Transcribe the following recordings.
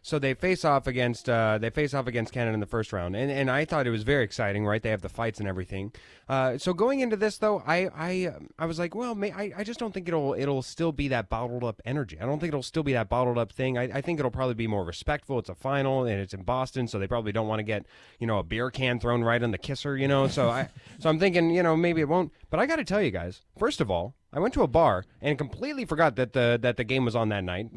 So they face off against Canada in the first round, and I thought it was very exciting, right? They have the fights and everything. So going into this though, I was like, well, I just don't think it'll still be that bottled up energy. I don't think it'll still be that bottled up thing. I think it'll probably be more respectful. It's a final and it's in Boston, so they probably don't want to get a beer can thrown right on the kisser, So I'm thinking, maybe it won't. But I got to tell you guys, first of all, I went to a bar and completely forgot that the game was on that night.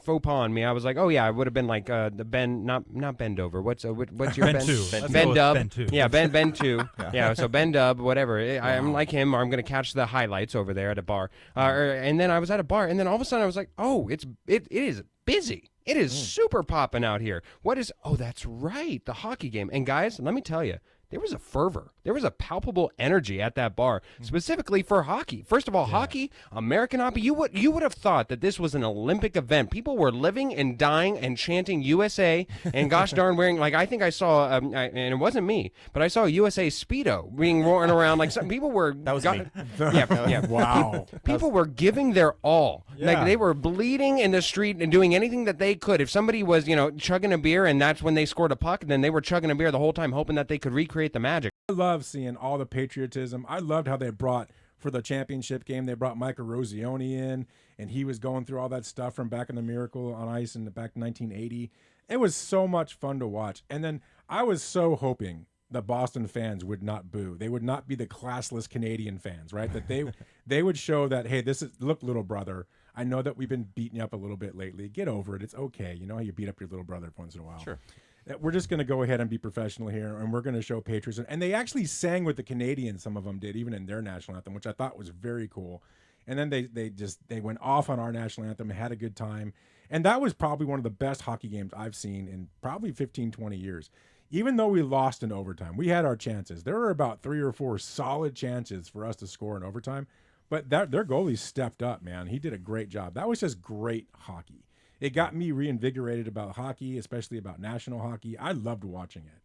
Faux pas on me. I was like, oh yeah, I would have been like the Ben, not bend over. What's your Ben Ben? two. Ben Dub. Ben two. Yeah, Ben two. Yeah, so Ben Dub, whatever. I'm like him, or I'm gonna catch the highlights over there at a bar. And then I was at a bar, and then all of a sudden I was like, oh, it is busy. It is super popping out here. What is? Oh, that's right, the hockey game. And guys, let me tell you. There was a fervor. There was a palpable energy at that bar, specifically for hockey. First of all, hockey, American hockey. You would have thought that this was an Olympic event. People were living and dying and chanting USA, and gosh darn wearing, like, I think I saw, and it wasn't me, but I saw a USA Speedo being worn around. Like, some people were. That was me. Yeah. Wow. People were giving their all. Yeah. Like, they were bleeding in the street and doing anything that they could. If somebody was, chugging a beer and that's when they scored a puck, then they were chugging a beer the whole time, hoping that they could recreate the magic. I love seeing all the patriotism. I loved how they brought, for the championship game, they brought Michael Rosioni in, and he was going through all that stuff from back in the Miracle on Ice in back in 1980. It was so much fun to watch. And then I was so hoping the Boston fans would not boo. They would not be the classless Canadian fans, right? That they would show that, hey, look, little brother, I know that we've been beating you up a little bit lately. Get over it. It's okay. You know how you beat up your little brother once in a while. Sure. We're just going to go ahead and be professional here, and we're going to show patriotism. And they actually sang with the Canadians, some of them did, even in their national anthem, which I thought was very cool. And then they went off on our national anthem and had a good time. And that was probably one of the best hockey games I've seen in probably 15, 20 years. Even though we lost in overtime, we had our chances. There were about 3 or 4 solid chances for us to score in overtime. But their goalie stepped up, man. He did a great job. That was just great hockey. It got me reinvigorated about hockey, especially about national hockey. I loved watching it.